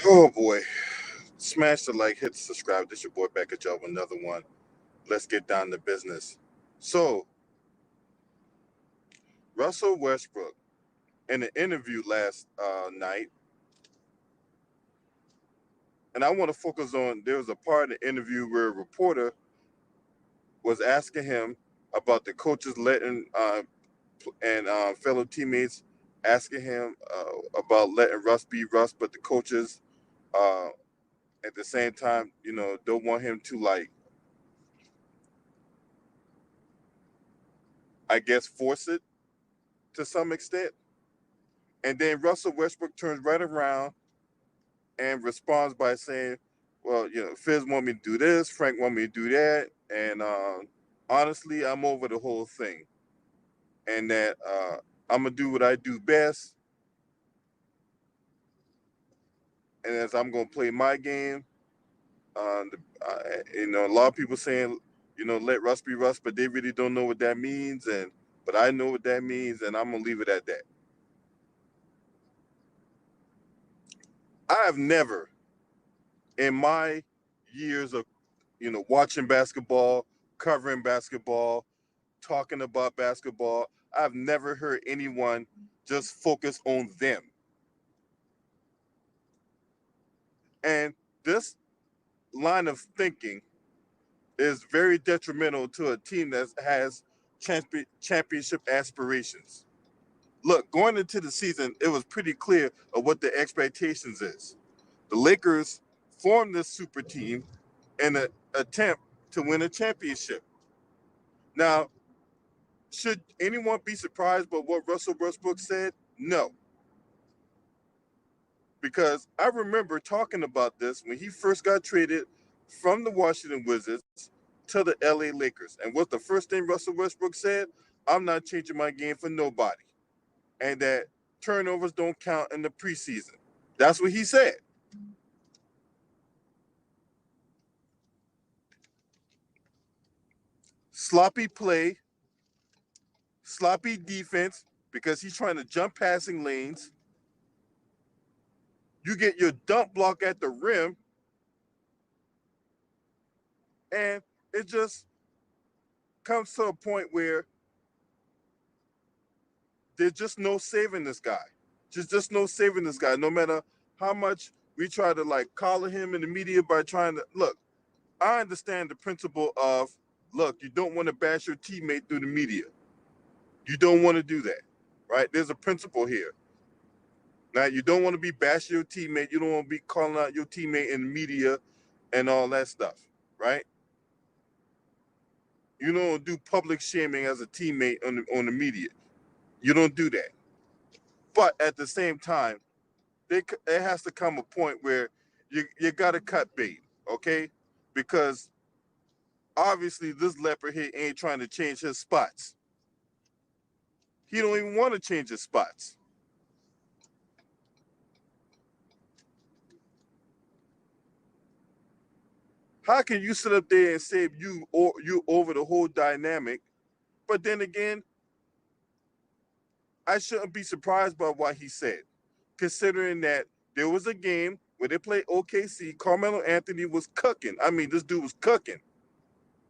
Oh boy. Smash the like, hit the subscribe. This your boy back at y'all with another one. Let's get down to business. So, Russell Westbrook, in an interview last night, and I want to focus on, there was a part of the interview where a reporter was asking him about the coaches letting, and fellow teammates asking him about letting Russ be Russ, but the coaches uh, at the same time, don't want him to, like, I guess, force it to some extent. And then Russell Westbrook turns right around and responds by saying, well, Fizz want me to do this, Frank want me to do that. And honestly, I'm over the whole thing. And that I'm going to do what I do best. And as I'm going to play my game, a lot of people saying, let Russ be Russ, but they really don't know what that means. But I know what that means, and I'm going to leave it at that. I have never, in my years of watching basketball, covering basketball, talking about basketball, I've never heard anyone just focus on them. And this line of thinking is very detrimental to a team that has championship aspirations. Look, going into the season, it was pretty clear of what the expectations is. The Lakers formed this super team in an attempt to win a championship. Now, should anyone be surprised by what Russell Westbrook said? No. Because I remember talking about this when he first got traded from the Washington Wizards to the LA Lakers. And what's the first thing Russell Westbrook said? I'm not changing my game for nobody. And that turnovers don't count in the preseason. That's what he said. Sloppy play, sloppy defense, because he's trying to jump passing lanes. You get your dump block at the rim, and it just comes to a point where there's just no saving this guy. Just no saving this guy. No matter how much we try to like collar him in the media by trying to look. I understand the principle of look, you don't want to bash your teammate through the media. You don't want to do that, right? There's a principle here. Now, you don't want to be bashing your teammate. You don't want to be calling out your teammate in the media and all that stuff, right? You don't do public shaming as a teammate on the media. You don't do that. But at the same time, it has to come a point where you got to cut bait, okay? Because obviously this leopard here ain't trying to change his spots. He don't even want to change his spots. How can you sit up there and say you over the whole dynamic, but then again, I shouldn't be surprised by what he said, considering that there was a game where they played OKC. Carmelo Anthony was cooking. I mean, this dude was cooking,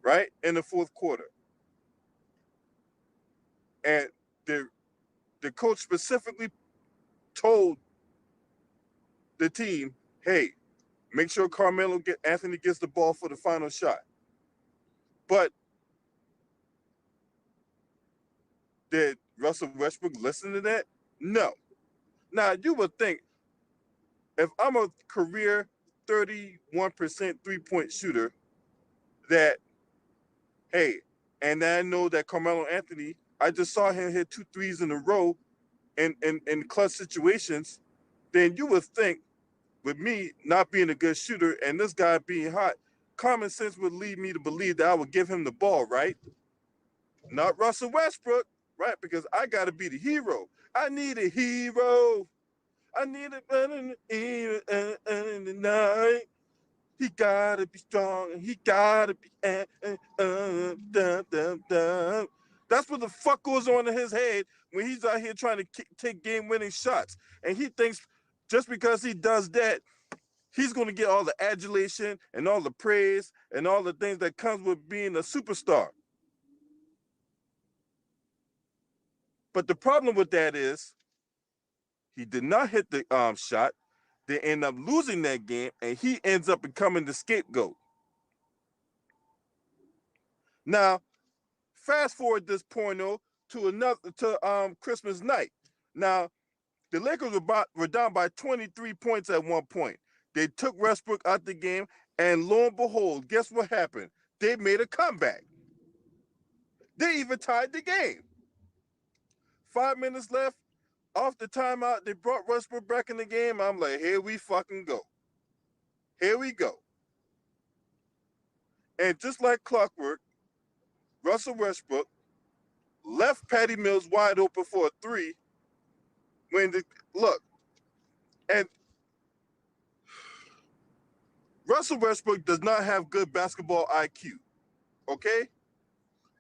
right, in the fourth quarter. And the coach specifically told the team, hey, make sure Anthony gets the ball for the final shot. But did Russell Westbrook listen to that? No. Now, you would think if I'm a career 31% three-point shooter, that, hey, and I know that Carmelo Anthony, I just saw him hit 2 threes in a row in clutch situations, then you would think, with me not being a good shooter and this guy being hot, common sense would lead me to believe that I would give him the ball, right? Not Russell Westbrook, right? Because I got to be the hero. I need a hero. I need a better in the night. He gotta be strong. And he gotta be. That's what the fuck goes on in his head when he's out here trying to take game-winning shots, and he thinks just because he does that, he's going to get all the adulation and all the praise and all the things that comes with being a superstar. But the problem with that is he did not hit the shot. They end up losing that game, and he ends up becoming the scapegoat. Now, fast forward this porno to Christmas night. Now, the Lakers were down by 23 points at one point. They took Westbrook out the game, and lo and behold, guess what happened? They made a comeback. They even tied the game. 5 minutes left. Off the timeout, they brought Westbrook back in the game. I'm like, here we fucking go. Here we go. And just like clockwork, Russell Westbrook left Patty Mills wide open for a three look, and Russell Westbrook does not have good basketball IQ, okay?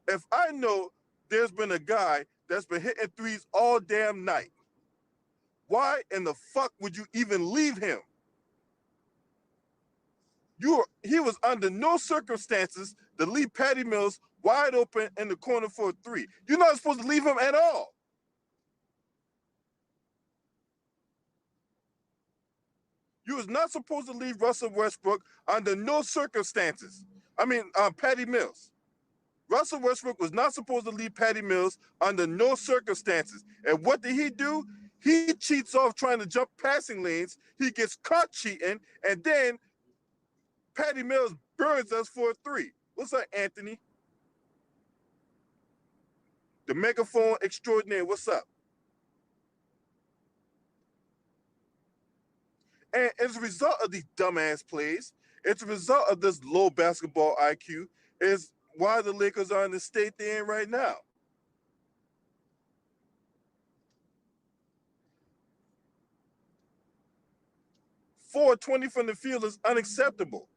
If I know there's been a guy that's been hitting threes all damn night, why in the fuck would you even leave him? He was under no circumstances to leave Patty Mills wide open in the corner for a three. You're not supposed to leave him at all. You was not supposed to leave Russell Westbrook under no circumstances. Patty Mills. Russell Westbrook was not supposed to leave Patty Mills under no circumstances. And what did he do? He cheats off trying to jump passing lanes. He gets caught cheating, and then Patty Mills burns us for a three. What's up, Anthony? The megaphone extraordinaire, what's up? And as a result of these dumbass plays, it's a result of this low basketball IQ, is why the Lakers are in the state they're in right now. .420 from the field is unacceptable.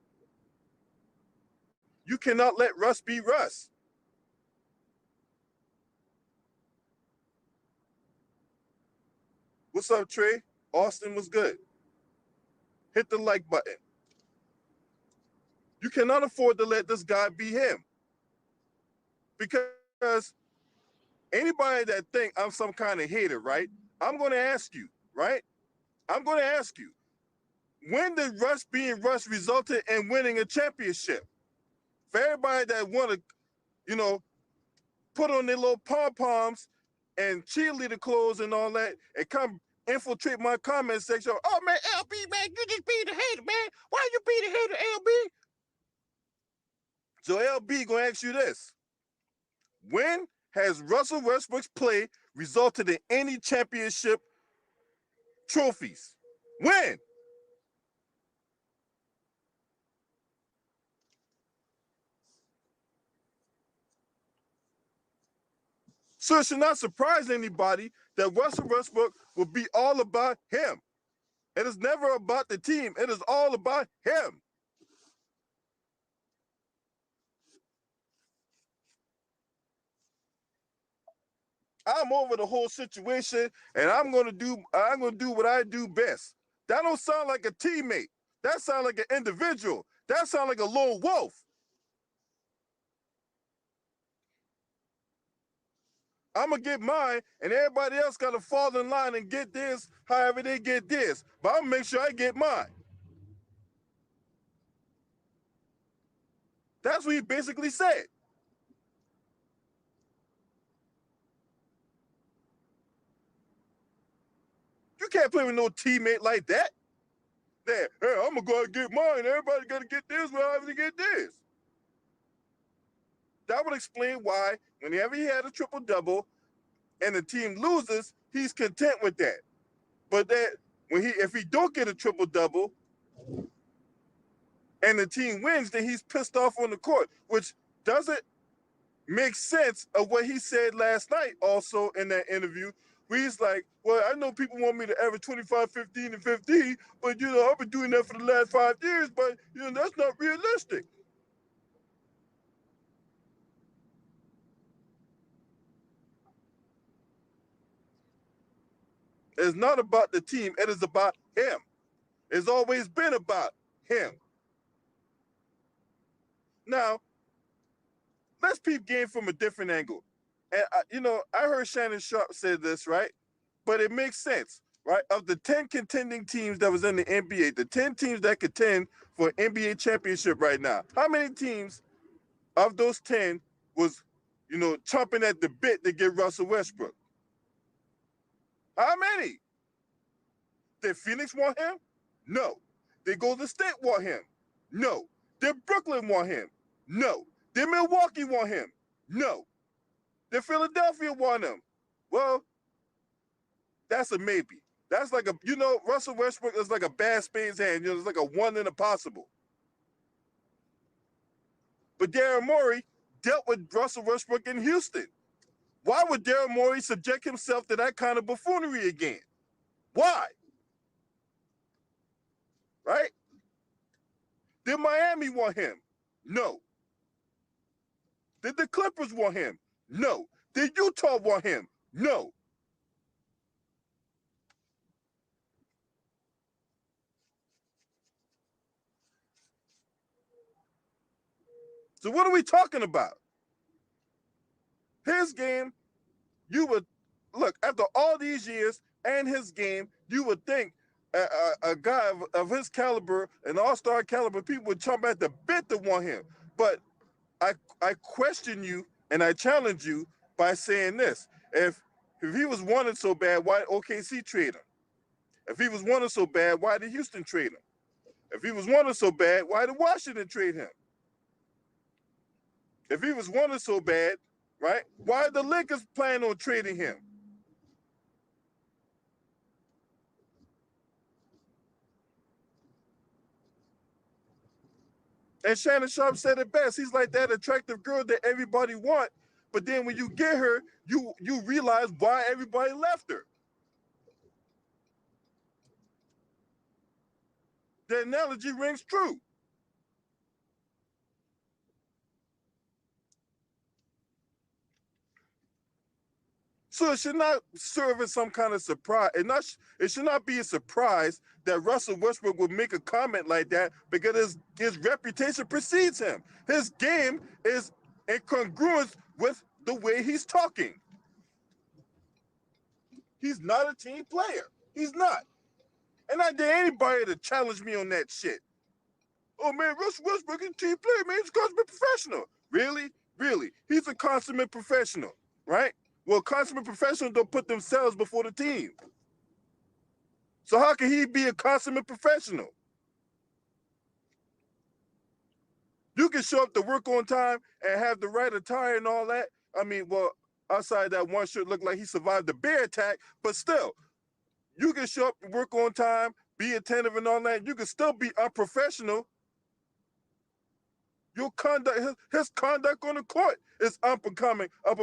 You cannot let Russ be Russ. What's up, Trey? Austin was good. Hit the like button. You cannot afford to let this guy be him. Because anybody that think I'm some kind of hater, right? I'm going to ask you, right? I'm going to ask you, when did Russ being Russ resulted in winning a championship? For everybody that want to, put on their little pom-poms and cheerleader clothes and all that and come infiltrate my comment section. Oh, man, LB, man, you just be the hater, man. Why you be the hater, LB? So LB going to ask you this. When has Russell Westbrook's play resulted in any championship trophies? When? So it should not surprise anybody that Russell Westbrook will be all about him. It is never about the team. It is all about him. I'm over the whole situation, and I'm gonna do what I do best. That don't sound like a teammate. That sounds like an individual. That sounds like a lone wolf. I'm gonna get mine, and everybody else gotta fall in line and get this however they get this. But I'm gonna make sure I get mine. That's what he basically said. You can't play with no teammate like that. That, hey, I'm gonna go and get mine. Everybody gotta get this, however they get this. That would explain why whenever he had a triple double and the team loses, he's content with that. But that if he don't get a triple double and the team wins, then he's pissed off on the court, which doesn't make sense of what he said last night also in that interview, where he's like, well, I know people want me to average 25, 15, and 15, but, I've been doing that for the last 5 years, but, that's not realistic. It's not about the team. It is about him. It's always been about him. Now, let's peep game from a different angle. And, I heard Shannon Sharp say this, right? But it makes sense, right? Of the 10 contending teams that was in the NBA, the 10 teams that contend for an NBA championship right now, how many teams of those 10 was, chomping at the bit to get Russell Westbrook? How many? Did Phoenix want him? No. Did Golden State want him? No. Did Brooklyn want him? No. Did Milwaukee want him? No. Did Philadelphia want him? Well, that's a maybe. That's like Russell Westbrook is like a bad spade's hand. It's like a one in a possible. But Daryl Morey dealt with Russell Westbrook in Houston. Why would Daryl Morey subject himself to that kind of buffoonery again? Why? Right? Did Miami want him? No. Did the Clippers want him? No. Did Utah want him? No. So what are we talking about? His game, you would look after all these years and his game, you would think a guy of his caliber, an all-star caliber, people would jump at the bit to want him. But I question you and I challenge you by saying this: if he was wanted so bad, why did OKC trade him? If he was wanted so bad, why did Houston trade him? If he was wanted so bad, why did Washington trade him? If he was wanted so bad, right, why did the Lakers plan on trading him? And Shannon Sharp said it best. He's like that attractive girl that everybody want, but then when you get her, you realize why everybody left her. The analogy rings true. So it should not serve as some kind of surprise. It should not be a surprise that Russell Westbrook would make a comment like that because his reputation precedes him. His game is incongruous with the way he's talking. He's not a team player. He's not. And I dare anybody to challenge me on that shit. Oh man, Russell Westbrook is a team player, man. He's a consummate professional. Really? Really? He's a consummate professional, right? Well, consummate professionals don't put themselves before the team. So how can he be a consummate professional? You can show up to work on time and have the right attire and all that. I mean, well, outside that one shirt looked like he survived the bear attack, but still, you can show up to work on time, be attentive and all that. You can still be unprofessional. Your conduct, his conduct on the court is unbecoming a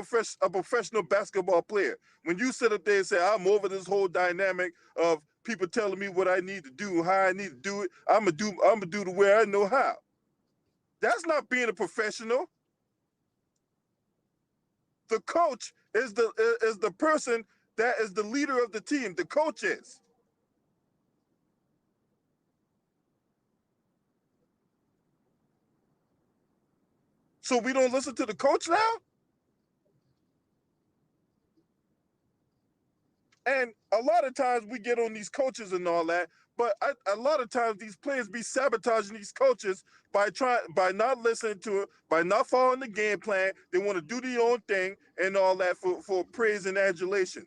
professional basketball player. When you sit up there and say, I'm over this whole dynamic of people telling me what I need to do, how I need to do it, I'm gonna do the way I know how. That's not being a professional. The coach is the person that is the leader of the team. The coach is. So we don't listen to the coach now? And a lot of times we get on these coaches and all that, but a lot of times these players be sabotaging these coaches by not listening to it, by not following the game plan. They want to do their own thing and all that for praise and adulation.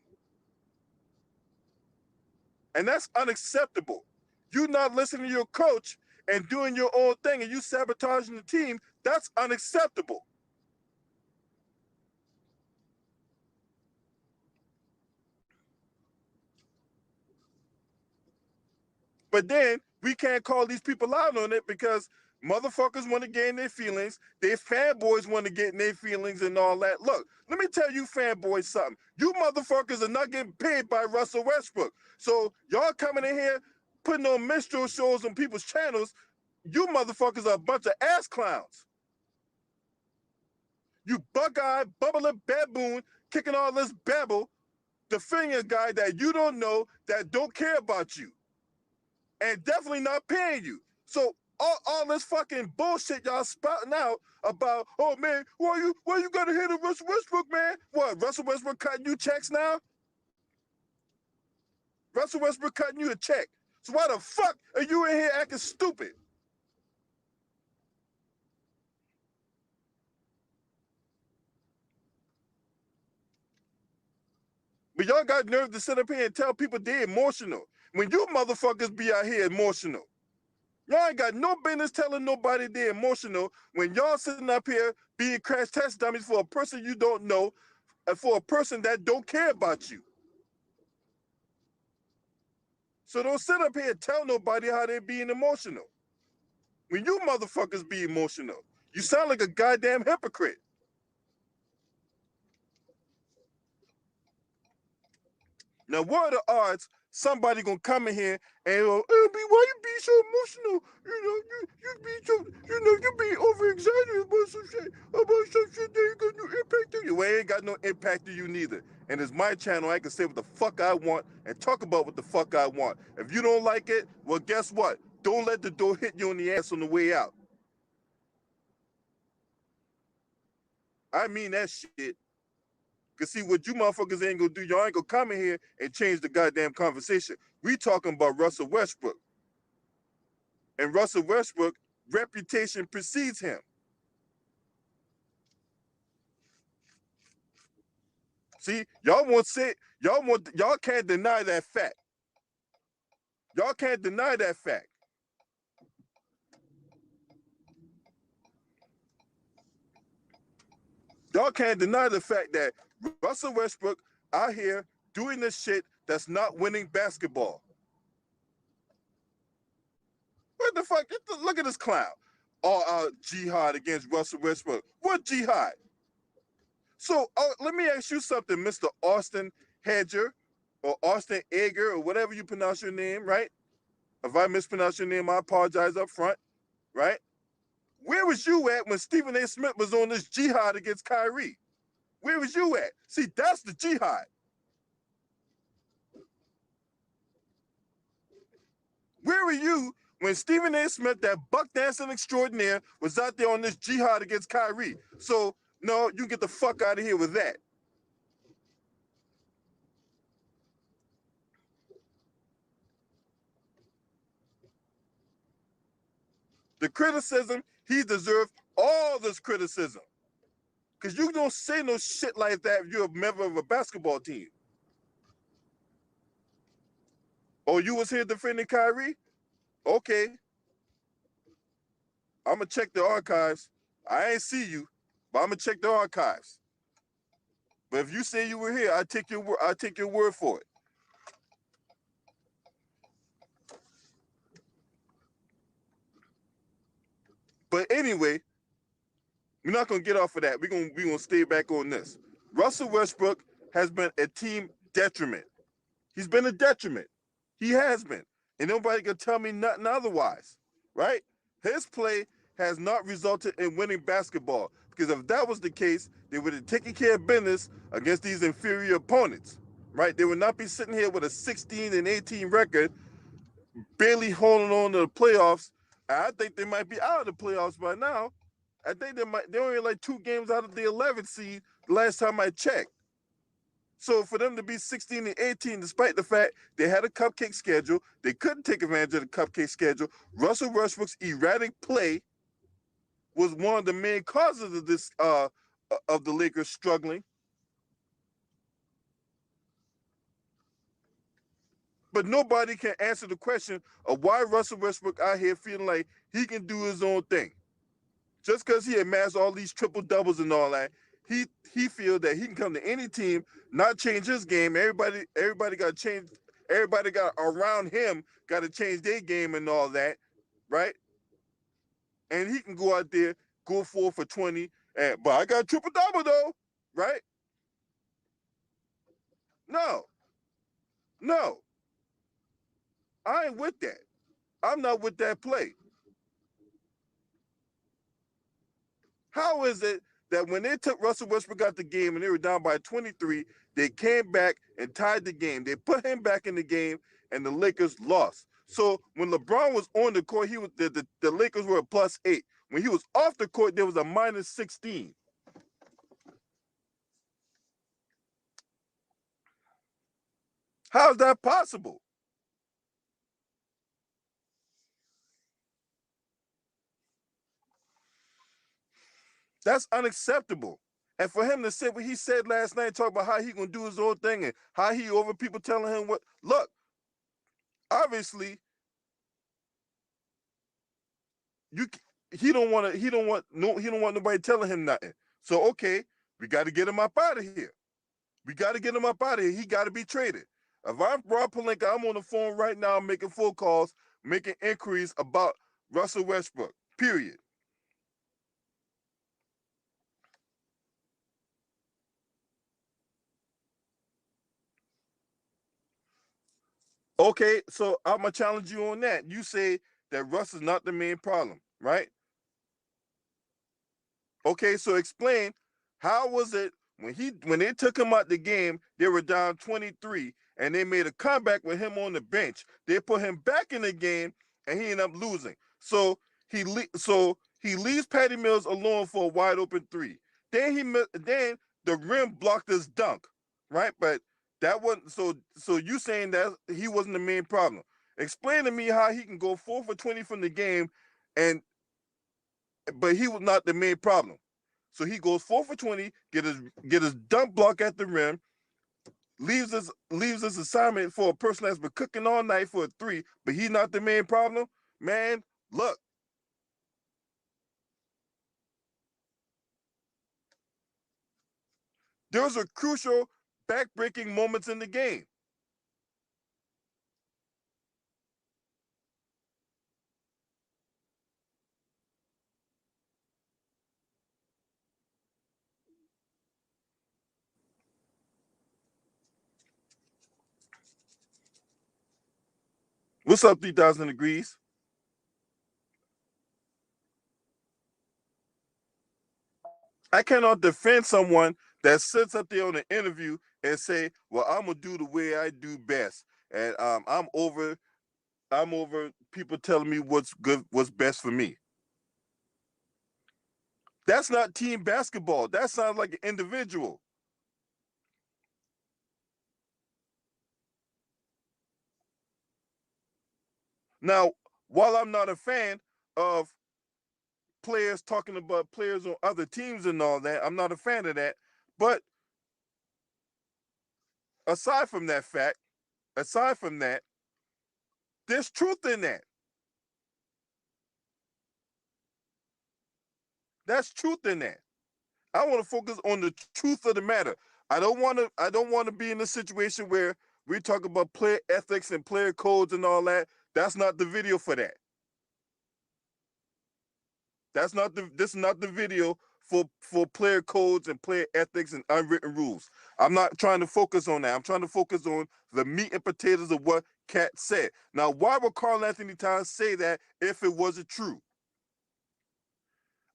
And that's unacceptable. You not listening to your coach and doing your own thing and you sabotaging the team, that's unacceptable. But then we can't call these people out on it because motherfuckers want to get in their feelings. Their fanboys want to get in their feelings and all that. Look, let me tell you fanboys something. You motherfuckers are not getting paid by Russell Westbrook. So y'all coming in here putting on minstrel shows on people's channels, you motherfuckers are a bunch of ass clowns. You bug-eyed, bubbling baboon kicking all this babble, defending a guy that you don't know that don't care about you. and definitely not paying you. So all this fucking bullshit y'all spouting out about, oh man, why you gotta hit a Russell Westbrook, man? What, Russell Westbrook cutting you checks now? Russell Westbrook cutting you a check. So why the fuck are you in here acting stupid? But y'all got nerve to sit up here and tell people they're emotional. When you motherfuckers be out here emotional. Y'all ain't got no business telling nobody they're emotional when y'all sitting up here being crash test dummies for a person you don't know and for a person that don't care about you. So don't sit up here and tell nobody how they're being emotional. When you motherfuckers be emotional, you sound like a goddamn hypocrite. Now, what are the odds somebody gonna come in here and go, oh, why you be so emotional? You be so, you be over excited about some shit that ain't got no impact on you. Well, it ain't got no impact on you neither. And it's my channel. I can say what the fuck I want and talk about what the fuck I want. If you don't like it, well, guess what? Don't let the door hit you in the ass on the way out. I mean that shit. Cause see what you motherfuckers ain't gonna do, y'all ain't gonna come in here and change the goddamn conversation. We talking about Russell Westbrook. And Russell Westbrook, reputation precedes him. See, y'all can't deny that fact. Y'all can't deny that fact. Y'all can't deny the fact that Russell Westbrook out here doing this shit that's not winning basketball. What the fuck? Look at this clown. All out jihad against Russell Westbrook. What jihad? So let me ask you something, Mr. Austin Hedger or Austin Eger or whatever you pronounce your name, right? If I mispronounce your name, I apologize up front, right? Where was you at when Stephen A. Smith was on this jihad against Kyrie? Where was you at? See, that's the jihad. Where were you when Stephen A. Smith, that buck dancing extraordinaire, was out there on this jihad against Kyrie? So, no, you get the fuck out of here with that. The criticism, he deserved all this criticism. Because you don't say no shit like that if you're a member of a basketball team. Oh, you was here defending Kyrie? Okay. I'm going to check the archives. I ain't see you, but I'm going to check the archives. But if you say you were here, I take your word for it. But anyway, we're not gonna get off of that. We're gonna stay back on this. Russell Westbrook has been a team detriment. He's been a detriment. He has been. And nobody can tell me nothing otherwise. Right? His play has not resulted in winning basketball. Because if that was the case, they would have taken care of business against these inferior opponents. Right? They would not be sitting here with a 16-18 record, barely holding on to the playoffs. And I think they might be out of the playoffs by now. I think they're only like 2 games out of the 11th seed the last time I checked. So for them to be 16-18, despite the fact they had a cupcake schedule, they couldn't take advantage of the cupcake schedule. Russell Westbrook's erratic play was one of the main causes of this of the Lakers struggling. But nobody can answer the question of why Russell Westbrook out here feeling like he can do his own thing. Just because he amassed all these triple doubles and all that, he feels that he can come to any team, not change his game. Everybody got to change. Everybody got around him got to change their game and all that, right? And he can go out there, go 4 for 20, but I got a triple double though, right? No, no, I ain't with that. I'm not with that play. How is it that when they took Russell Westbrook out the game and they were down by 23, they came back and tied the game? They put him back in the game and the Lakers lost. So when LeBron was on the court, he was the Lakers were a +8. When he was off the court, there was a -16. How is that possible? That's unacceptable. And for him to say what he said last night, talk about how he gonna do his own thing and how he over people telling him what. Look, obviously, you he don't want to. He don't want nobody telling him nothing. So okay, we got to get him up out of here. We got to get him up out of here. He got to be traded. If I'm Rob Pelinka, I'm on the phone right now making phone calls, making inquiries about Russell Westbrook. Period. Okay, so I'm gonna challenge you on that. You say that Russ is not the main problem, right? Okay, so explain how was it when they took him out the game, they were down 23 and they made a comeback with him on the bench. They put him back in the game and he ended up losing. So he leaves Patty Mills alone for a wide open three. Then the rim blocked his dunk, right? But that wasn't so you saying that he wasn't the main problem. Explain to me how he can go 4 for 20 from the game and but he was not the main problem. So he goes 4 for 20, get his dunk block at the rim, leaves his assignment for a person that's been cooking all night for a three, but he's not the main problem. Man, look, those are crucial back-breaking moments in the game. What's up, 3,000 degrees? I cannot defend someone that sits up there on an interview and say, "Well, I'm gonna do the way I do best," and I'm over people telling me what's good, what's best for me. That's not team basketball. That sounds like an individual. Now, while I'm not a fan of players talking about players on other teams and all that, I'm not a fan of that. But aside from that fact, aside from that, there's truth in that. That's truth in that. I want to focus on the truth of the matter. I don't want to be in a situation where we talk about player ethics and player codes and all that. That's not the video for that. This is not the video for player codes and player ethics and unwritten rules. I'm not trying to focus on that. I'm trying to focus on the meat and potatoes of what Cat said. Now, why would Carl Anthony Towns say that if it wasn't true?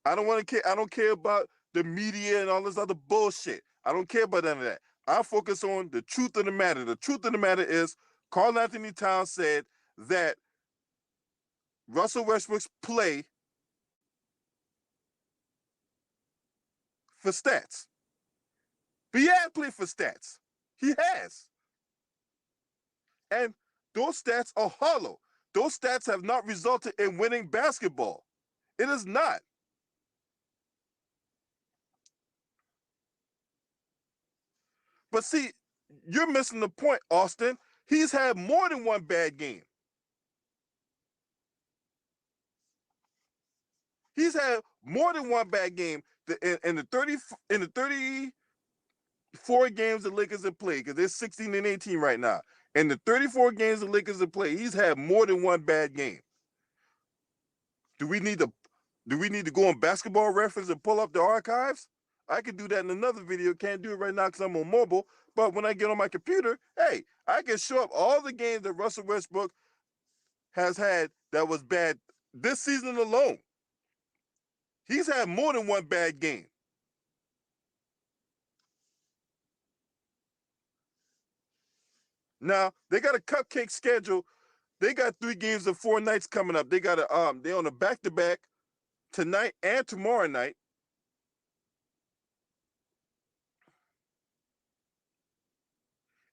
I don't want to care. I don't care about the media and all this other bullshit. I don't care about none of that. I focus on the truth of the matter. The truth of the matter is Carl Anthony Towns said that Russell Westbrook's play for stats. But he has played for stats. He has. And those stats are hollow. Those stats have not resulted in winning basketball. It is not. But see, you're missing the point, Austin. He's had more than one bad game. He's had more than one bad game in the 34 games the Lakers have played, because they're 16 and 18 right now. In the 34 games the Lakers have played, he's had more than one bad game. Do we need to go on basketball reference and pull up the archives? I could do that in another video. Can't do it right now because I'm on mobile. But when I get on my computer, hey, I can show up all the games that Russell Westbrook has had that was bad this season alone. He's had more than one bad game. Now, they got a cupcake schedule They got 3 games of 4 nights coming up. They got they're on a back-to-back tonight and tomorrow night.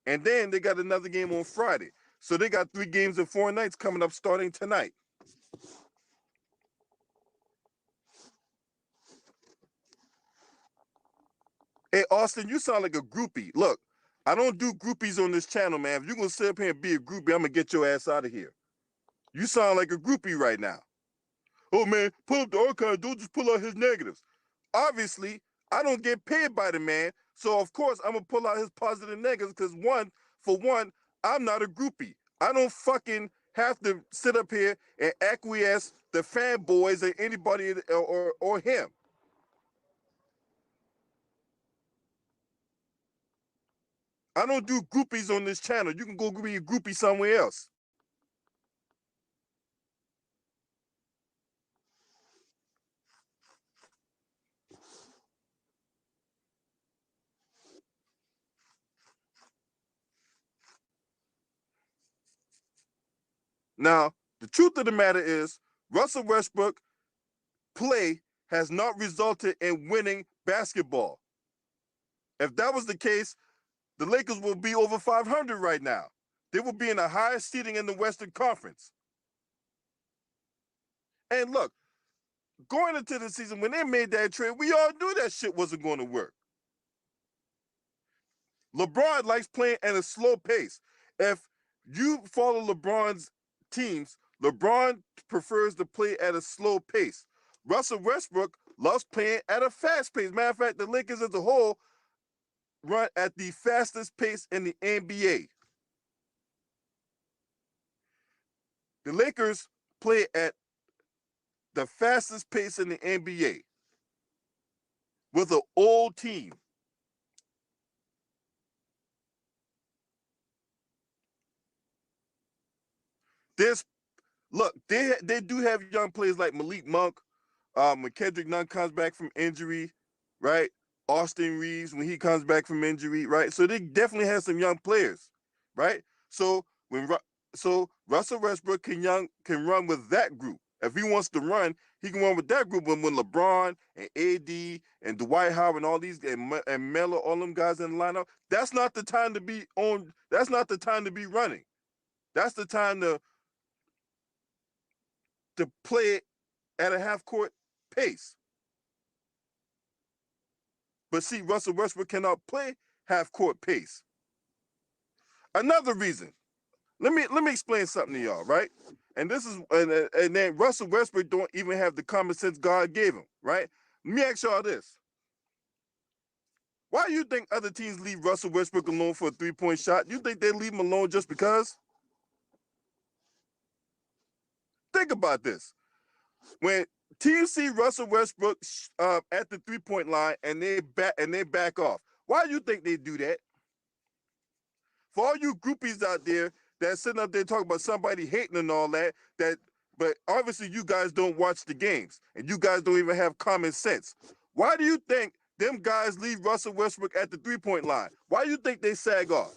And then they got another game on Friday. So they got 3 games of 4 nights coming up starting tonight. Hey, Austin, you sound like a groupie. Look, I don't do groupies on this channel, man. If you're going to sit up here and be a groupie, I'm going to get your ass out of here. You sound like a groupie right now. Oh, man, pull up the archive. Don't just pull out his negatives. Obviously, I don't get paid by the man. So, of course, I'm going to pull out his positive negatives because, for one, I'm not a groupie. I don't fucking have to sit up here and acquiesce the fanboys or anybody or him. I don't do groupies on this channel. You can go be a groupie somewhere else. Now, the truth of the matter is, Russell Westbrook play has not resulted in winning basketball. If that was the case, the Lakers will be over 500 right now. They will be in the highest seeding in the Western Conference. And look, going into the season, when they made that trade, we all knew that shit wasn't going to work. LeBron likes playing at a slow pace. If you follow LeBron's teams, LeBron prefers to play at a slow pace. Russell Westbrook loves playing at a fast pace. Matter of fact, the Lakers as a whole run at the fastest pace in the NBA. The Lakers play at the fastest pace in the NBA with an old team. They do have young players like Malik Monk, when Kendrick Nunn comes back from injury, right? Austin Reeves when he comes back from injury, right? So they definitely have some young players, right? So Russell Westbrook can run with that group. If he wants to run, he can run with that group. When LeBron and AD and Dwight Howard and all these and Melo, all them guys in the lineup, that's not the time to be on. That's not the time to be running. That's the time to play it at a half court pace. But see, Russell Westbrook cannot play half court pace. Another reason. Let me explain something to y'all, right? And this is and then Russell Westbrook don't even have the common sense God gave him, right? Let me ask y'all this. Why do you think other teams leave Russell Westbrook alone for a 3-point shot? You think they leave him alone just because? Think about this. When teams see Russell Westbrook at the 3-point line and they back off, why do you think they do that? For all you groupies out there that sitting up there talking about somebody hating and all that, but obviously you guys don't watch the games and you guys don't even have common sense. Why do you think them guys leave Russell Westbrook at the 3-point line? Why do you think they sag off?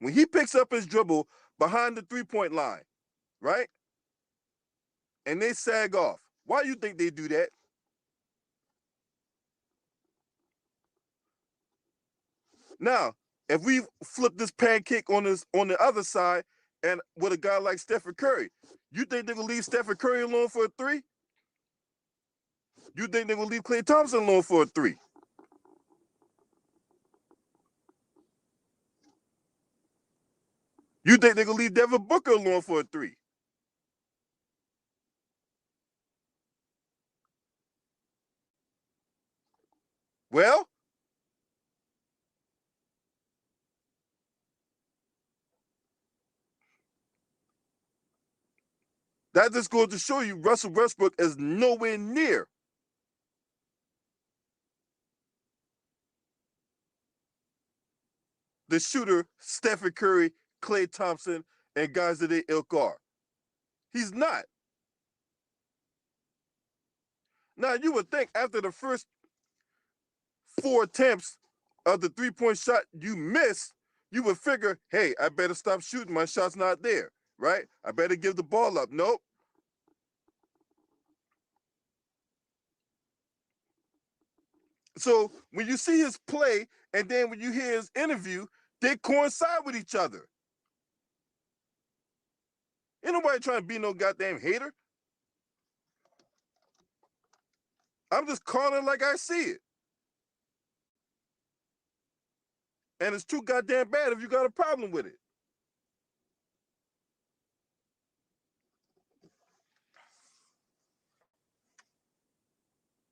When he picks up his dribble behind the 3-point line, right? And they sag off. Why do you think they do that? Now, if we flip this pancake on the other side and with a guy like Stephen Curry, you think they will leave Stephen Curry alone for a 3? You think they will leave Klay Thompson alone for a 3? You think they will leave Devin Booker alone for a 3? Well, that just goes to show you Russell Westbrook is nowhere near the shooter Stephen Curry, Klay Thompson, and guys that they ilk are. He's not. Now, you would think after the first 4 attempts of the 3-point shot you miss, you would figure, hey, I better stop shooting. My shot's not there, right? I better give the ball up. Nope. So when you see his play and then when you hear his interview, they coincide with each other. Ain't nobody trying to be no goddamn hater. I'm just calling it like I see it. And it's too goddamn bad if you got a problem with it.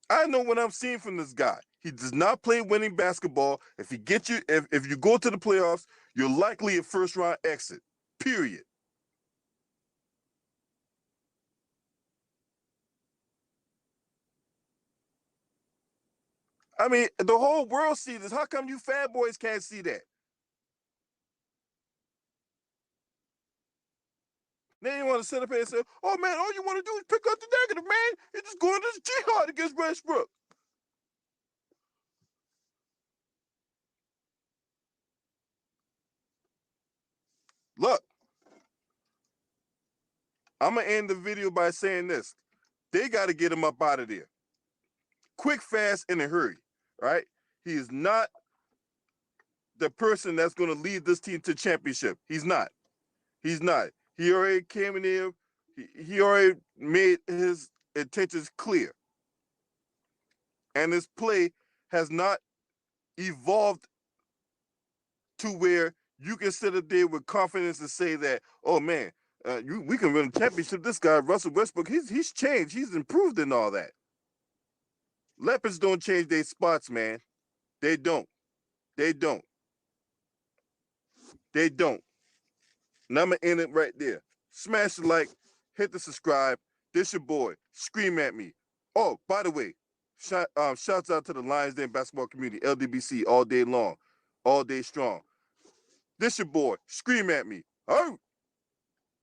I know what I'm seeing from this guy. He does not play winning basketball. If he gets you, if you go to the playoffs, you're likely a first round exit. Period. I mean, the whole world sees this. How come you fat boys can't see that? Then you want to sit up here and say, oh man, all you want to do is pick up the negative, man. You're just going to this jihad against Westbrook. Look, I'm going to end the video by saying this. They got to get him up out of there. Quick, fast, in a hurry, right? He is not the person that's going to lead this team to championship. He's not. He's not. He already came in here. He already made his intentions clear. And his play has not evolved to where you can sit up there with confidence and say that, oh man, we can win a championship. This guy, Russell Westbrook, he's changed. He's improved in all that. Leopards don't change their spots, man. They don't. They don't. They don't. And I'm going to end it right there. Smash the like, hit the subscribe. This your boy. Scream at me. Oh, by the way, shouts out to the Lions Den basketball community, LDBC, all day long, all day strong. This your boy. Scream at me. Oh.